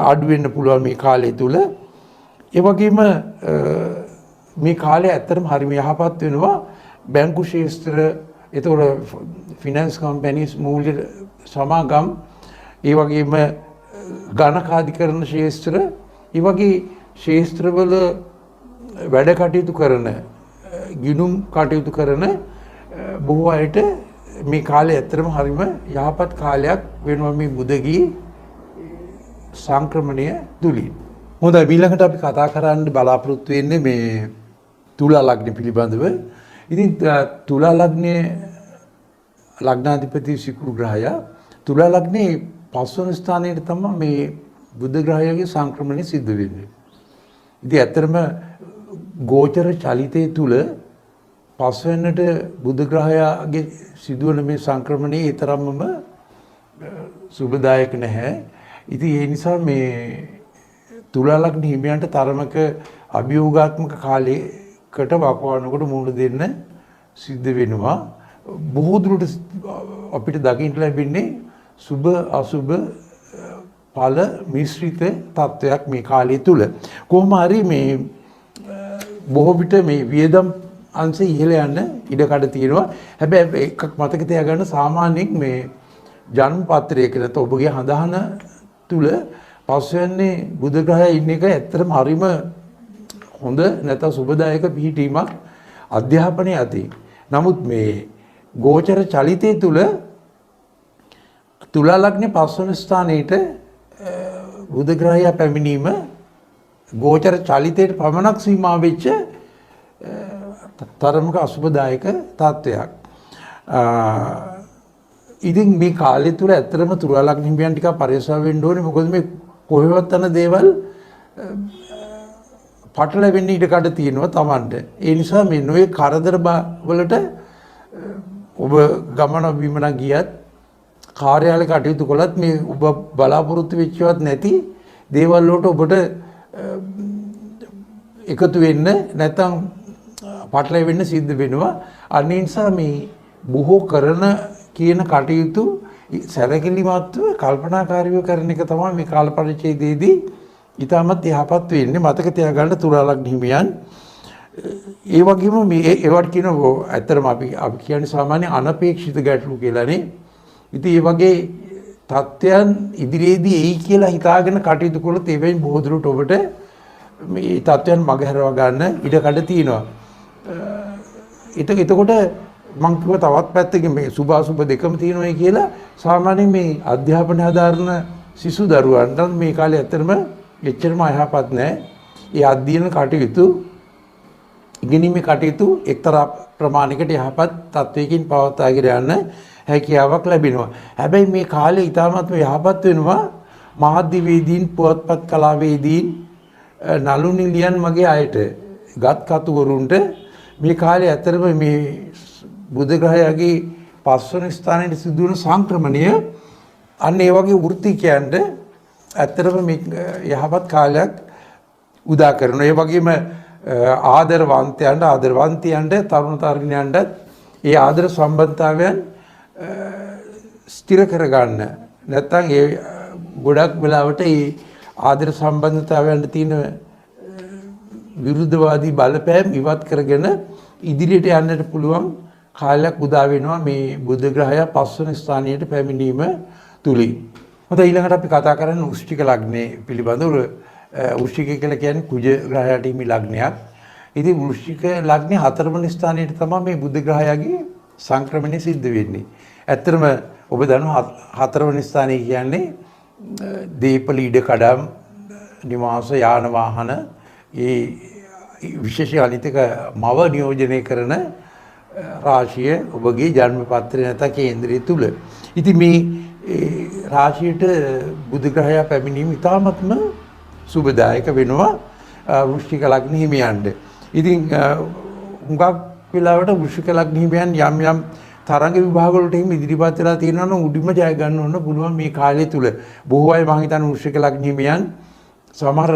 අඩු වෙන්න පුළුවන් මේ කාලය තුල. ඒ වගේම මේ කාලය ඇත්තටම හරිම යහපත් වෙනවා. බැංකු ශාස්ත්‍ර, ඒතකොට ෆිනන්ස් කම්පැනිස්, මූල්‍ය සමාගම්, ඒ වගේම ගණකාධිකරණ ශාස්ත්‍ර, ඒ වගේ ශාස්ත්‍රවල වැඩ කටයුතු කරන, ගිණුම් කටයුතු කරන බොහෝ අයට මේ කාලය ඇත්තටම හරිම යහපත් කාලයක් වෙනවා මේ බුදගී සංක්‍රමණය තුලින්. හොඳයි, ඊළඟට අපි කතා කරන්න බලාපොරොත්තු වෙන්නේ මේ තුලා ලග්න පිළිබඳව. ඉතින් තුලා ලග්නයේ ලග්නාධිපති සිකුරු ග්‍රහයා තුලා ලග්නයේ 5 වන ස්ථානයේ තමයි මේ බුධ ග්‍රහයාගේ සංක්‍රමණය සිද්ධ වෙන්නේ. ඉතින් ඇත්තටම ගෝචර චලිතය තුල 5 වෙනිට බුධ ග්‍රහයාගේ සිදුවන මේ සංක්‍රමණය ඒ තරම්ම සුබදායක නැහැ. ඉතින් ඒ නිසා මේ තුලා ලග්න හිමියන්ට තරමක අභියෝගාත්මක කාලයකට වකවානුවකට මුහුණ දෙන්න සිද්ධ වෙනවා. බොහෝ දුරට අපිට දකින්න ලැබෙන්නේ සුබ අසුබ ඵල මිශ්‍රිත තත්වයක් මේ කාලය තුල. කොහොම හරි මේ බොහෝ විට මේ වියදම් අංශය ඉහළ යන්න ඉඩකඩ තියෙනවා. හැබැයි එකක් මතක තියාගන්න, සාමාන්‍යයෙන් මේ ජන්ම පත්‍රයක නැත්නම් ඔබගේ හඳහන තුල පස්වෙන්නේ බුධ ග්‍රහය ඉන්න එක ඇත්තටම හරිම හොඳ නැත්නම් සුබදායක පිහිටීමක් අධ්‍යාපනයේ ඇති. නමුත් මේ ගෝචර චලිතය තුල තුලා ලග්නේ 5 වන ස්ථානයේට බුධ ග්‍රහය පැමිණීම ගෝචර චලිතයට පමණක් සීමා වෙච්ච තරමක අසුබදායක තත්වයක්. ඉතින් මේ කාලය තුල ඇත්තටම තුලා ලග්න හිමියන් ටිකක් පරිස්සම් වෙන්න ඕනේ. මොකද මේ කොහෙවත් යන දේවල් පටලැවෙන්න ඉඩකඩ තියෙනවා Tamanට. ඒ නිසා මේ නොයේ කරදර වලට ඔබ ගමන බිමන ගියත් කාර්යාලේ කටයුතු කළත් මේ ඔබ බලාපොරොත්තු වෙච්චවත් නැති දේවල් වලට ඔබට එකතු වෙන්න නැත්නම් පටලැවෙන්න සිද්ධ වෙනවා. අනිත් නිසා මේ බොහෝ කරන කියන කටයුතු සැලකිලිමත්ව කල්පනාකාරීව කරන එක තමයි මේ කාල පරිච්ඡේදයේදී ඊටමත් යහපත් වෙන්නේ. මතක තියාගන්න තුලා ලග්න හිමියන්. ඒ වගේම මේ ඒවට කියනවා ඇත්තටම අපි කියන්නේ සාමාන්‍ය අනපේක්ෂිත ගැටලු කියලානේ. ඉතින් මේ වගේ තත්ත්වයන් ඉදිරියේදී එයි කියලා හිතාගෙන කටයුතු කළොත් ඒවෙන් බොහෝ දුරට ඔබට මේ තත්ත්වයන් මගහැරව ගන්න ඉඩකඩ තියෙනවා. එතකොට මම කිව්ව තවත් පැත්තකින් මේ සුභ අසුභ දෙකම තියෙනවා කියලා සාමාන්‍යයෙන් මේ අධ්‍යාපන ආධාරණ සිසු දරුවන්ට මේ කාලේ ඇත්තටම එච්චරම අයහපත් නැහැ. ඒ අධ්‍යයන කටයුතු ඉගෙනීමේ කටයුතු එක්තරා ප්‍රමාණයකට යහපත් තත්වයකින් පවත්වාගෙන යන්න හැකියාවක් ලැබෙනවා. හැබැයි මේ කාලේ ඊටාත්ම යහපත් වෙනවා මාධ්‍යවේදීන්, පුවත්පත් කලාවේදීන්, නළු නිලියන් මගේ අයට, ගත් කතුවරුන්ට මේ කාලේ ඇත්තටම මේ බුධ ග්‍රහයාගේ 5 වන ස්ථානයේ සිදුවන සංක්‍රමණය අන්න ඒ වගේ වෘත්තිකයන්ට ඇත්තටම මේ යහපත් කාලයක් උදා කරනවා. ඒ වගේම ආදරවන්තයන්ට තරුණ තරුණියන්ට ඒ ආදර සම්බන්ධතාවයන් ස්ථිර කරගන්න. නැත්නම් ඒ ගොඩක් වෙලාවට ඒ ආදර සම්බන්ධතාවයන්ට තියෙන විරුද්ධවාදී බලපෑම් ඉවත් කරගෙන ඉදිරියට යන්නට පුළුවන් කාලයක් උදා වෙනවා මේ බුධ ග්‍රහය 5 වෙනි ස්ථානයට පැමිණීම තුලින්. හොඳයි ඊළඟට අපි කතා කරන්නේ වෘශ්චික ලග්නය පිළිබඳව. වෘශ්චික කියලා කියන්නේ කුජ ග්‍රහයට හිමි ලග්නයක්. ඉතින් වෘශ්චික ලග්නේ 4 වෙනි ස්ථානයට තමයි මේ බුධ ග්‍රහයගේ සංක්‍රමණය සිද්ධ වෙන්නේ. ඇත්තටම ඔබ දන්නවා 4 වෙනි ස්ථානය කියන්නේ දීපල ඉඩකඩම් නිවාස යාන වාහන ඒ විශේෂ අනිතික මව නියෝජනය කරන රාශිය ඔබගේ ජන්ම පත්‍රය නැත්නම් කේන්ද්‍රය තුල. ඉතින් මේ රාශියට බුධ ග්‍රහය පැමිණීම ඉතාමත්ම සුබදායක වෙනවා වෘශ්චික ලග්න හිමියන්ට. ඉතින් හුඟක් වෙලාවට වෘශ්චික ලග්න හිමියන් යම් යම් තරංග විභාග වලට හිම ඉදිරිපත් වෙලා තියෙනවා නම් උඩින්ම ජය ගන්න ඕන පුළුවන් මේ කාලය තුල. බොහෝ අය මම හිතන්නේ වෘශ්චික ලග්න හිමියන් සමහර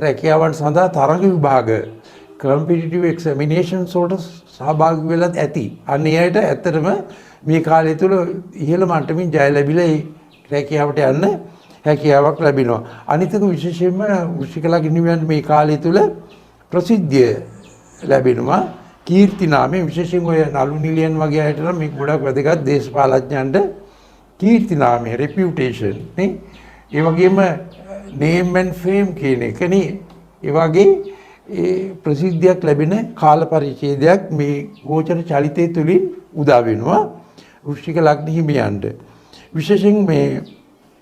රැකියාවන් සඳහා තරංග විභාග competitive examinations වලට සහභාගී වෙලත් ඇති. අන්න ඒ අයට ඇත්තටම මේ කාලය තුල ඉහළ මට්ටමින් ජය ලැබිලා ඒ රැකියාවට යන්න හැකියාවක් ලැබෙනවා. අනිත් එක විශේෂයෙන්ම වෘශ්චික ලග්න හිමියන් මේ කාලය තුල ප්‍රසිද්ධිය ලැබෙනවා. කීර්ති නාමය විශේෂයෙන් ඔය නළු නිලියන් වගේ අයට නම් මේක ගොඩක් වැදගත්. දේශපාලඥයන්ට කීර්ති නාමය reputation නේ. ඒ වගේම name and fame කියන එක නේ. ඒ වගේ ප්‍රසිද්ධියක් ලැබෙන කාල පරිච්ඡේදයක් මේ ගෝචර චලිතය තුලින් උදා වෙනවා වෘශ්චික ලග්න හිමියන්ට. විශේෂයෙන් මේ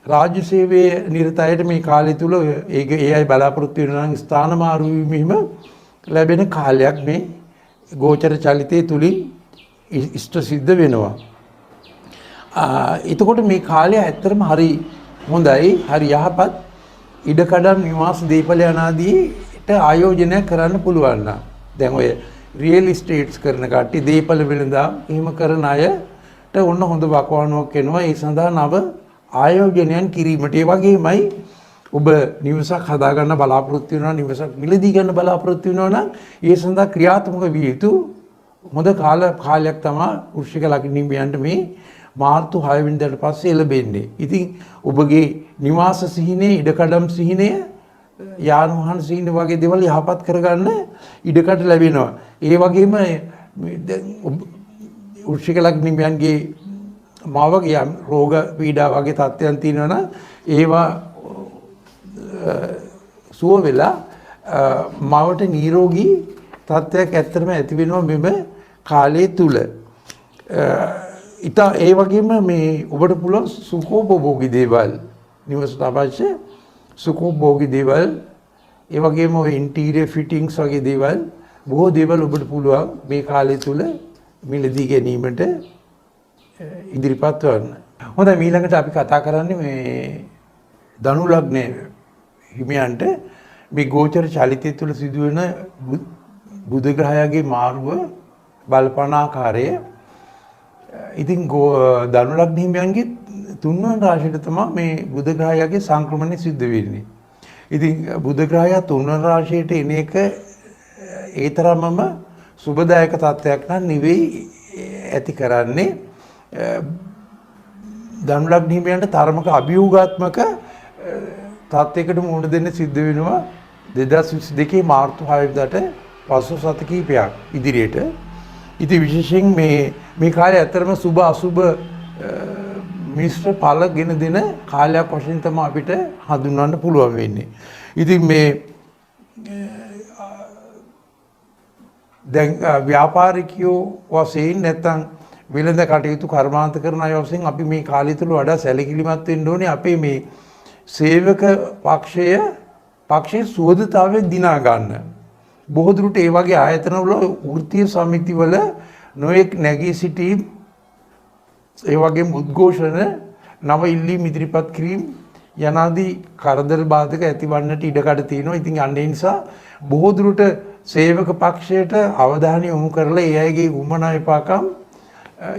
රාජ්‍ය සේවයේ නිරත අයට මේ කාලය තුල ඒ අය බලාපොරොත්තු වෙනවා නම් ස්ථාන මාරු වීම ලැබෙන කාලයක් මේ ගෝචර චලිතය තුලින් ඉෂ්ට සිද්ධ වෙනවා. එතකොට මේ කාලය ඇත්තටම හරි හොඳයි, හරි යහපත් ඉඩකඩම් නිවාස දීපල යනාදීට ආයෝජනය කරන්න පුළුවන් නම්. දැන් ඔය රියල් ඉස්ටේට්ස් කරන කට්ටිය දීපල වෙළඳාම් එහෙම කරන අයට ඔන්න හොඳ වකවානුවක් එනවා. ඒ සඳහා නව ආයෝජනයන් කිරීමට. ඒ වගේමයි ඔබ නිවසක් හදාගන්න බලාපොරොත්තු වෙනවා, නිවසක් මිලදී ගන්න බලාපොරොත්තු වෙනවා නම් ඒ සඳහා ක්‍රියාත්මක විය යුතු හොඳ කාලයක් තමයි වෘශ්චික ලග්න හිමියන්ට මේ මාර්තු 6 වෙනිදාට පස්සේ ලැබෙන්නේ. ඉතින් ඔබගේ නිවාස සිහිනය, ඉඩකඩම් සිහිනය, යාන වාහන සිහිනය වගේ දේවල් යහපත් කරගන්න ඉඩකඩ ලැබෙනවා. ඒ වගේම වෘශ්චික ලග්න හිමියන්ගේ මවගේ රෝග පීඩා වගේ තත්ත්වයන් තියෙනවා නම් ඒවා සුව වෙලා මවට නිරෝගී තත්ත්වයක් ඇත්තටම ඇති වෙනවා මෙම කාලය තුල. ඒ වගේම මේ ඔබට පුළුවන් සුඛෝපභෝගී දේවල්, නිවසට අවශ්‍ය සුඛෝපභෝගී දේවල්, ඒ වගේම ඔය ඉන්ටීරියර් ෆිටින්ග්ස් වගේ දේවල්, බොහෝ දේවල් ඔබට පුළුවන් මේ කාලය තුල මිලදී ගැනීමට ඉදිරිපත් වන්න. හොඳයි ඊළඟට අපි කතා කරන්නේ මේ ධනු ලග්නයේ හිමියන්ට මේ ගෝචර චලිතය තුළ සිදුවෙන බුධ ග්‍රහයාගේ මාරුව බලපාන ආකාරය. ඉතින් ධනු ලග්න හිමියන්ගේ 3 වන රාශියට තමයි මේ බුධ ග්‍රහයාගේ සංක්‍රමණය සිද්ධ වෙන්නේ. ඉතින් බුධ ග්‍රහයා 3 වන රාශියට එන එක ඒ තරමම සුබදායක තත්ත්වයක් නම් නෙවෙයි ඇති කරන්නේ. ධනු ලග්න හිමියන්ට තරමක අභියෝගාත්මක තත්ත්වයකට මුහුණ දෙන්න සිද්ධ වෙනවා 2022 මාර්තු 6 වෙනිදාට පසු සති කිහිපයක් ඉදිරියට. ඉතින් විශේෂයෙන් මේ කාලය ඇත්තටම සුබ අසුබ මිශ්‍ර ඵල ගෙන දෙන කාලයක් වශයෙන් තමයි අපිට හඳුන්වන්න පුළුවන් වෙන්නේ. ඉතින් මේ දැන් ව්‍යාපාරිකයෝ වශයෙන් නැත්නම් වෙළඳ කටයුතු කර්මාන්ත කරන අය වශයෙන් අපි මේ කාලය තුල වඩා සැලකිලිමත් වෙන්න ඕනේ. අපේ මේ සේවක පක්ෂයේ සුවදතාවය දිනා ගන්න. බොහෝ දුරට ඒ වගේ ආයතනවල වෘත්තීය සමිතිවල නොයෙක් නැගී සිටීම්, ඒ වගේම උද්ඝෝෂණ, නව ඉල්ලීම් ඉදිරිපත් කිරීම යනාදී කරදර බාධක ඇතිවන්නට ඉඩකඩ තියෙනවා. ඉතින් අන්න ඒ නිසා බොහෝ දුරට සේවක පක්ෂයට අවධානය යොමු කරලා ඒ අයගේ උමනා විපාකම්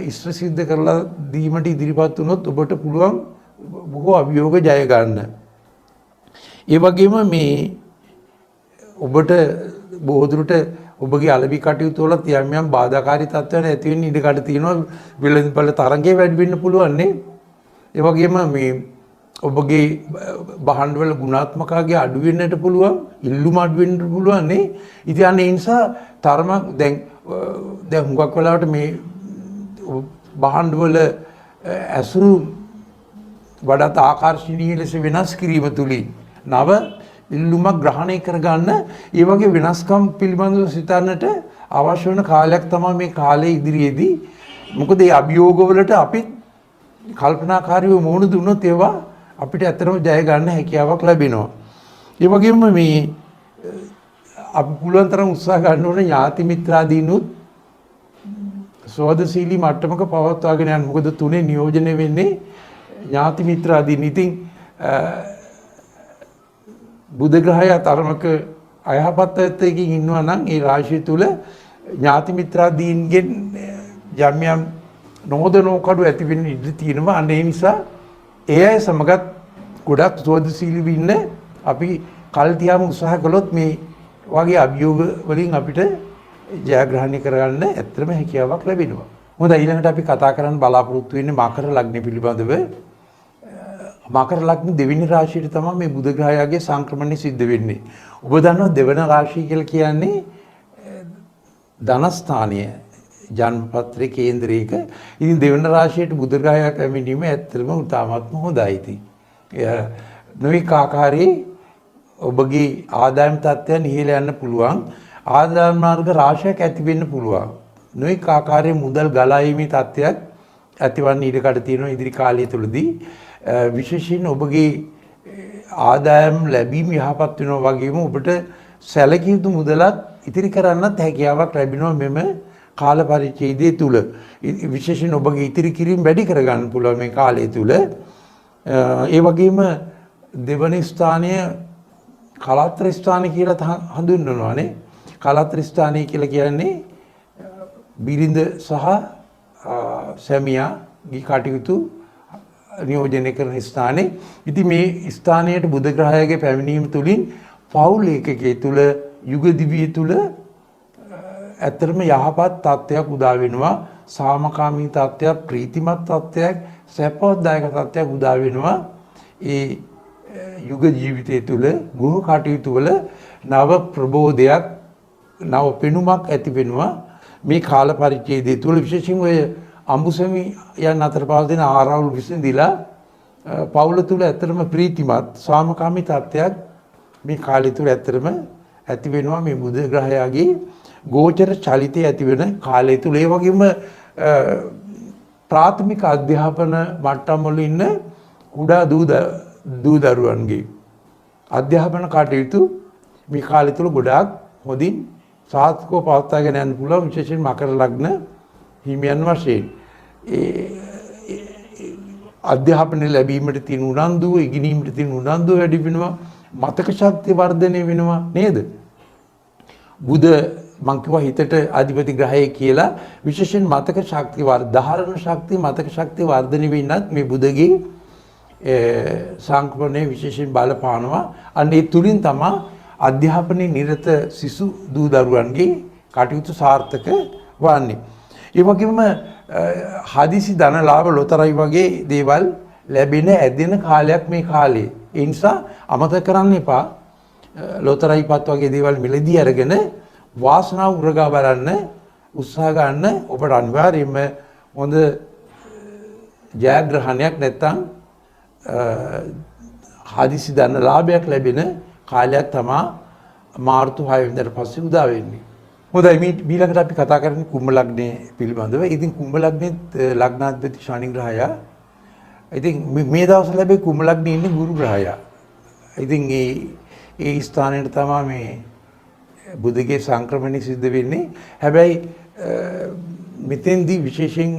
ඉෂ්ට සිද්ධ කරලා දීමට ඉදිරිපත් වුණොත් ඔබට පුළුවන් බොහෝ අභියෝග ජය ගන්න. ඒ වගේම මේ ඔබට බොහෝ දුරට ඔබගේ අලෙවි කටයුතු වලත් යම් යම් බාධාකාරී තත්ත්වයන් ඇති වෙන්න ඉඩ කඩ තියෙනවා. වෙළඳපොළ තරංගේ වැඩි වෙන්න පුළුවන් නේ. ඒ වගේම මේ ඔබගේ බහණ්ඩවල ගුණාත්මකතාවය අඩු වෙන්නට පුළුවන්, ඉල්ලුම අඩු වෙන්නට පුළුවන් නේ. ඉතින් අනේ ඒ නිසා තරමක් දැන් හුඟක් වෙලාවට මේ බහණ්ඩවල ඇසුරු වඩාත් ආකර්ශනීය ලෙස වෙනස් කිරීම තුලින් නව ඉල්ලුමක් ග්‍රහණය කරගන්න ඒ වගේ වෙනස්කම් පිළිබඳව සිතන්නට අවශ්‍ය වෙන කාලයක් තමයි මේ කාලේ ඉදිරියේදී. මොකද මේ අභියෝගවලට අපි කල්පනාකාරීව මුහුණ දුන්නොත් ඒවා අපිට ඇත්තටම ජය ගන්න හැකියාවක් ලැබෙනවා. ඒ වගේම මේ අපි පුළුවන් තරම් උත්සාහ ගන්න ඕනේ ඥාති මිත්‍රාදීනුත් සෝදශීලී මට්ටමක පවත්වාගෙන යන්න. මොකද තුනේ නියෝජනය වෙන්නේ ඥාති මිත්‍රාදීන්. ඉතින් බුධ ග්‍රහය තරමක අයහපත් පැත්තකින් ඉන්නවා නම් ඒ රාශිය තුල ඥාති මිත්‍රාදීන්ගෙන් යම් යම් නොදනෝකඩු ඇති වෙන්න ඉඩ තියෙනවා. අන්න ඒ නිසා ඒ අය සමගත් ගොඩක් සෝදශීලීව ඉන්න අපි කල් තියාම උත්සාහ කළොත් මේ වගේ අභියෝග වලින් අපිට ජයග්‍රහණය කරගන්න ඇත්තම හැකියාවක් ලැබෙනවා. හොඳයි ඊළඟට අපි කතා කරන්න බලාපොරොත්තු වෙන්නේ මකර ලග්න පිළිබඳව. මකර ලග්න දෙවෙනි රාශියට තමයි මේ බුධ ග්‍රහයාගේ සංක්‍රමණය සිද්ධ වෙන්නේ. ඔබ දන්නවා දෙවන රාශිය කියලා කියන්නේ ධනස්ථානය ජන්මපත්‍රයේ කේන්ද්‍රයක. ඉතින් දෙවන රාශියට බුධ ග්‍රහයා පැමිණීම ඇත්තටම උතාමත්ම හොඳයි. ඉතින් නොඑක ආකාරයේ ඔබගේ ආදායම් තත්ත්වයන් ඉහළ යන්න පුළුවන්. ආදායම් මාර්ග රාශියක් ඇති වෙන්න පුළුවන්. නොඑක ආකාරයේ මුදල් ගලායීමේ තත්ත්වයක් ඇතිවන්න ඉඩ කඩ තියෙනවා ඉදිරි කාලය තුලදී. විශේෂයෙන් ඔබගේ ආදායම් ලැබීම යහපත් වෙනවා වගේම ඔබට සැලකිය යුතු මුදලක් ඉතිරි කරන්නත් හැකියාවක් ලැබෙනවා මෙම කාල පරිච්ඡේදය තුල. විශේෂයෙන් ඔබගේ ඉතිරි කිරීම වැඩි කරගන්න පුළුවන් මේ කාලය තුල. ඒ වගේම දෙවන ස්ථානය කලත්‍ර ස්ථානය කියලා හඳුන්වනවානේ. කලත්‍ර ස්ථානය කියලා කියන්නේ බිරිඳ සහ සැමියාගේ කටයුතු නියෝජනය කරන ස්ථානේ. ඉතින් මේ ස්ථානයට බුධ ග්‍රහයාගේ පැමිණීම තුලින් පෞල් ඒකකයේ තුල යුග දිවිය තුල ඇත්තටම යහපත් තත්ත්වයක් උදා වෙනවා. සාමකාමී තත්ත්වයක්, ප්‍රීතිමත් තත්ත්වයක්, සැපදායක තත්ත්වයක් උදා වෙනවා. ඒ යුග ජීවිතය තුල ගෘහ කටයුතු වල නව ප්‍රබෝධයක්, නව පෙනුමක් ඇති වෙනවා. මේ කාල පරිච්ඡේදය තුල විශේෂයෙන් ඔය අඹුසැමි යන අතර පවතින ආරවුල් විසඳිලා පවුල තුල ඇත්තටම ප්‍රීතිමත් සාමකාමී තත්ත්වයක් මේ කාලය තුල ඇත්තටම ඇති වෙනවා මේ බුධ ග්‍රහයාගේ ගෝචර චලිතය ඇති වෙන කාලය තුල. ඒ වගේම ප්‍රාථමික අධ්‍යාපන මට්ටම් වල ඉන්න කුඩා දූ දරුවන්ගේ අධ්‍යාපන කටයුතු මේ කාලය තුල ගොඩාක් හොඳින් සාර්ථකව පවත්වාගෙන යන්න පුළුවන්. විශේෂයෙන් මකර ලග්න හිමියන් වශයෙන් අධ්‍යාපනය ලැබීමට තියෙන උනන්දුව, ඉගෙනීමට තියෙන උනන්දුව වැඩි වෙනවා. මතක ශක්තිය වර්ධනය වෙනවා නේද? බුධ මං කිව්වා හිතට අධිපති ග්‍රහය කියලා. විශේෂයෙන් මතක ශක්තිය ධාරණ ශක්තිය, මතක ශක්තිය වර්ධනය වෙන්නත් මේ බුධගේ සංක්‍රමණය විශේෂයෙන් බලපානවා. අන්න ඒ තුලින් තමයි අධ්‍යාපනයේ නිරත සිසු දූ දරුවන්ගේ කටයුතු සාර්ථක වන්නේ. ඒ වගේම හදිසි ධන ලාභ ලොතරැයි වගේ දේවල් ලැබෙන ඇදෙන කාලයක් මේ කාලේ. ඒ නිසා අමතක කරන්න එපා. ලොතරැයිපත් වගේ දේවල් මිලදී අරගෙන වාසනාව උරගා බලන්න උත්සාහ ගන්න. ඔබට අනිවාර්යයෙන්ම හොඳ ජයග්‍රහණයක් නැත්තම් හදිසි ධන ලාභයක් ලැබෙන කාලයක් තමයි මාර්තු 6 වෙනිදාට පස්සේ උදා වෙන්නේ. හොඳයි මේ ඊළඟට අපි කතා කරන්නේ කුම්භ ලග්නයේ පිළිබඳව. ඉතින් කුම්භ ලග්නයේ ලග්නාධිපති ශනි ග්‍රහයා. ඉතින් මේ දවස්වල ලැබෙ කුම්භ ලග්නයේ ඉන්නේ ගුරු ග්‍රහයා. ඉතින් ඒ ස්ථානයේ තමයි මේ බුධගේ සංක්‍රමණය සිද්ධ වෙන්නේ. හැබැයි මෙතෙන්දී විශේෂයෙන්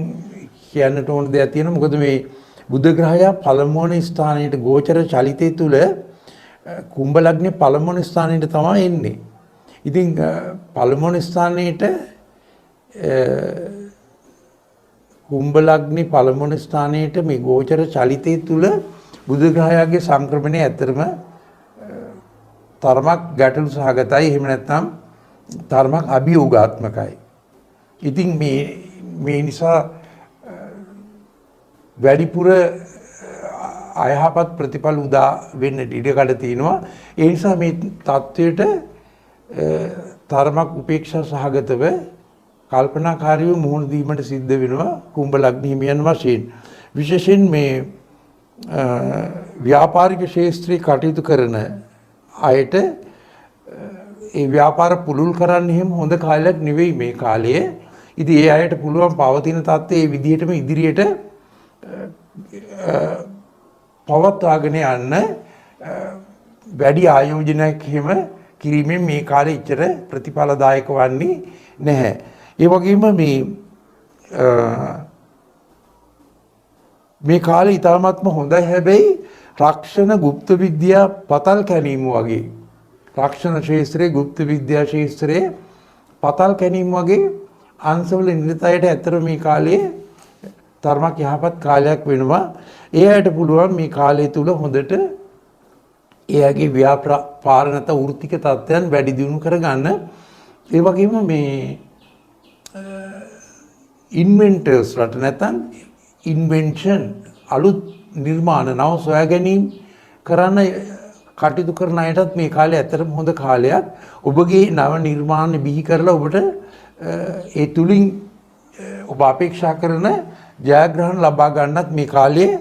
කියන්නට ඕන දෙයක් තියෙනවා. මොකද මේ බුධ ග්‍රහයා පළමුවන ස්ථානයේ ගෝචර චලිතය තුල කුම්භ ලග්නයේ පළමුවන ස්ථානයේ තමයි එන්නේ. ඉතින් පළමුවන ස්ථානයේට කුම්භ ලග්නේ පළමුවන ස්ථානයේට මේ ගෝචර චලිතය තුල බුධ ග්‍රහයාගේ සංක්‍රමණය ඇතරම තරමක් ගැටලු සහගතයි. එහෙම නැත්නම් තරමක් අභියෝගාත්මකයි. ඉතින් මේ නිසා වැඩිපුර අයහපත් ප්‍රතිඵල උදා වෙන්න ඉඩකඩ තියෙනවා. ඒ නිසා මේ தത്വයට තරමක් උපේක්ෂා සහගතව කල්පනාකාරීව මුහුණ දීමට සිද්ධ වෙනවා කුම්භ ලග්න හිමියන් වශයෙන්. විශේෂයෙන් මේ ව්‍යාපාරික ක්ෂේත්‍රයේ කටයුතු කරන අයට ඒ ව්‍යාපාර පුළුල් කරන්න එහෙම හොඳ කාලයක් නෙවෙයි මේ කාලය. ඉතින් ඒ අයට පුළුවන් පවතින තත්ත්වයේ මේ විදිහටම ඉදිරියට පවත්වාගෙන යන්න වැඩි ආයෝජනයක් එහෙම කිරීමෙන් මේ කාලේ ඉච්චර ප්‍රතිඵලදායක වන්නේ නැහැ. ඒ වගේම මේ කාලේ ඊටාත්ම හොඳයි. හැබැයි රක්ෂණ গুপ্ত විද්‍යා පතල් කැණීම වගේ රක්ෂණ ක්ෂේත්‍රයේ গুপ্ত විද්‍යා ක්ෂේත්‍රයේ පතල් කැණීම වගේ අංශවල නිරතයට ඇතර මේ කාලේ තරමක් යහපත් කාලයක් වෙනවා. ඒ අයට පුළුවන් මේ කාලය තුල හොඳට එයාගේ ව්‍යාපාර නැත්නම් වෘත්තික තත්ත්වයන් වැඩි දියුණු කරගන්න. ඒ වගේම මේ ඉන්වෙන්ටර්ස් රට නැත්නම් ඉන්වෙන්ෂන් අලුත් නිර්මාණ නව සොයා ගැනීම කරන්න කටයුතු කරන අයටත් මේ කාලේ ඇත්තටම හොඳ කාලයක්. ඔබගේ නව නිර්මාණ බිහි කරලා ඔබට ඒ තුලින් ඔබ අපේක්ෂා කරන ජයග්‍රහණ ලබා ගන්නත් මේ කාලයේ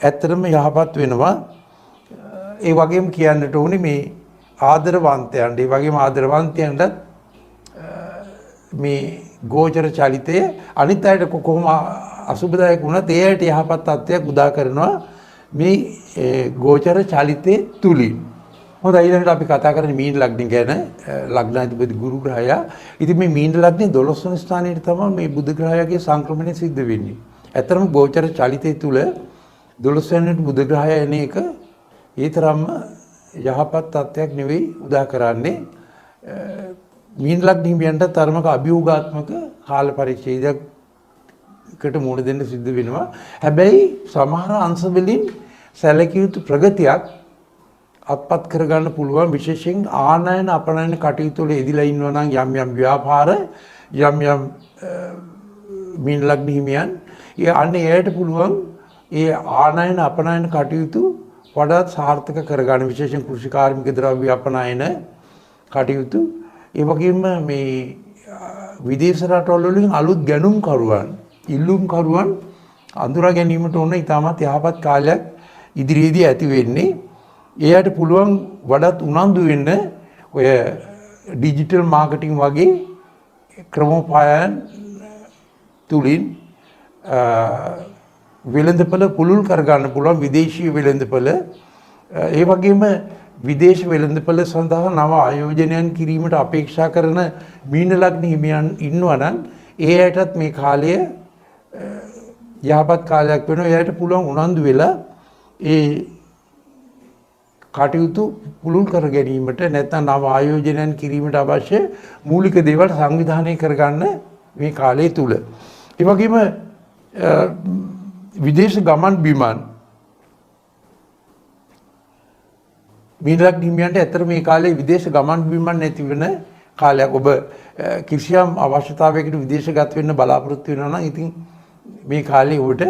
ඇත්තටම යහපත් වෙනවා. ඒ වගේම කියන්නට ඕනේ මේ ආදරවන්තයන්ට ඒ වගේම ආදරවන්තයන්ට මේ ගෝචර චලිතය අනිත් අයට කොහොම අසුබදායක වුණත් ඒ අයට යහපත් තත්ත්වයක් උදා කරනවා මේ ගෝචර චලිතේ තුලින්. හොඳයි ඊළඟට අපි කතා කරන්නේ මීන ලග්න ගැන. ලග්නාධිපති ගුරු ග්‍රහයා. ඉතින් මේ මීන ලග්නේ 12 වෙනි ස්ථානයේ තමයි මේ බුධ ග්‍රහයාගේ සංක්‍රමණය සිද්ධ වෙන්නේ. ඇත්තරම ගෝචර චලිතය තුල 12 වෙනිට බුධ ග්‍රහය එන එක ඒ තරම්ම යහපත් තත්ත්වයක් නෙවෙයි උදා කරන්නේ. මීන ලග්න හිමියන්ට තරමක අභියෝගාත්මක කාල පරිච්ඡේදයකට මුහුණ දෙන්න සිද්ධ වෙනවා. හැබැයි සමහර අංශ වලින් සැලකිය යුතු ප්‍රගතියක් අත්පත් කරගන්න පුළුවන්. විශේෂයෙන් ආනයන අපනයන කටයුතු වල යෙදিলা ඉන්නවා නම් යම් ව්‍යාපාර යම් මීන ලග්න හිමියන් අන්නේ එයට පුළුවන් ඒ ආනයන අපනයන කටයුතු වඩාත් සාර්ථක කරගන්න. විශේෂයෙන් කෘෂි කාර්මික ද්‍රව්‍ය අපනයන කටයුතු ඒ වගේම මේ විදේශ රටවල් වලින් අලුත් ගැනුම් කරුවන් ඉල්ලුම් කරුවන් අඳුරා ගැනීමට ඕන ඉතාමත් යහපත් කාලයක් ඉදිරියේදී ඇති වෙන්නේ. එයාට පුළුවන් වඩාත් උනන්දු වෙන්න ඔය ඩිජිටල් මාකටිං වගේ ක්‍රමෝපායන් තුලින් වෙළඳපොළ පුළුල් කරගන්න පුළුවන්. විදේශීය වෙළඳපොළ ඒ වගේම විදේශ වෙළඳපොළ සඳහා නව ආයෝජනයන් කිරීමට අපේක්ෂා කරන මීන ලග්න හිමියන් ඉන්නවා නම් ඒ අයටත් මේ කාලය යහපත් කාලයක් වෙනවා. එයාට පුළුවන් උනන්දු වෙලා ඒ කටයුතු පුළුල් කර ගැනීමට නැත්නම් නව ආයෝජනයන් කිරීමට අවශ්‍ය මූලික දේවල් සංවිධානය කරගන්න මේ කාලය තුල. ඒ වගේම විදේශ ගමන් බිමන් මීන ලග්න හිමියන්ට ඇත්තට මේ කාලේ විදේශ ගමන් බිමන් නැති වෙන කාලයක්. ඔබ කිසියම් අවශ්‍යතාවයකට විදේශගත වෙන්න බලාපොරොත්තු වෙනවා නම් ඉතින් මේ කාලේ ඔබට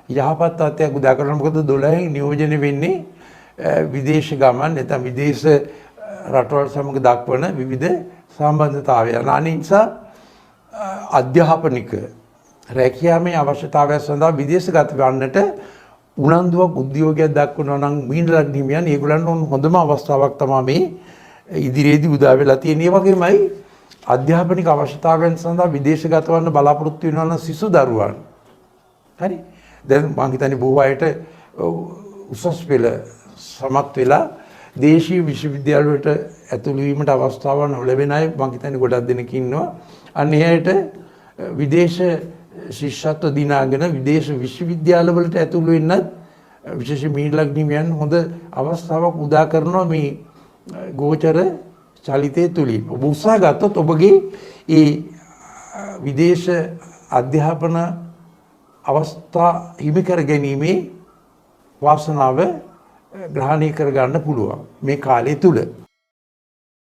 යහපත් තත්ත්වයක් උදා කරගන්න. මොකද 12න් නියෝජනය වෙන්නේ විදේශ ගමන් නැත්නම් විදේශ රටවල් සමග දක්වන විවිධ සම්බන්ධතාවයන්. අනේ නිසා අධ්‍යාපනික රැකියාවේ අවශ්‍යතාවය සඳහා විදේශගත වන්නට උනන්දුවක් උද්‍යෝගයක් දක්වනවා නම් මීන ලග්න හිමියන් ඒගොල්ලන්ට හොඳම අවස්ථාවක් තමයි මේ ඉදිරියේදී උදා වෙලා තියෙන්නේ. ඒ වගේමයි අධ්‍යාපනික අවශ්‍යතාවයන් සඳහා විදේශගත වන්න බලාපොරොත්තු වෙනවා නම් සිසු දරුවන්. හරි. දැන් මම හිතන්නේ බොහෝ අයට උසස් පෙළ සමත් වෙලා දේශීය විශ්වවිද්‍යාල වලට ඇතුළු වීමට අවස්ථාවක් නොලැබෙන අය මම හිතන්නේ ගොඩක් දෙනෙක් ඉන්නවා. අන්න ඒ අයට විදේශ ශිෂ්‍යත්ව දිනාගෙන විදේශ විශ්වවිද්‍යාල වලට ඇතුළු වෙන්නත් විශේෂ මීන ලග්න හිමියන් හොඳ අවස්ථාවක් උදා කරනවා මේ ගෝචර චලිතය තුලින්. ඔබ උත්සාහ ගත්තොත් ඔබගේ ඒ විදේශ අධ්‍යාපන අවස්ථා හිමි කර ගැනීමේ වාසනාව ග්‍රහණය කර ගන්න පුළුවන් මේ කාලය තුල.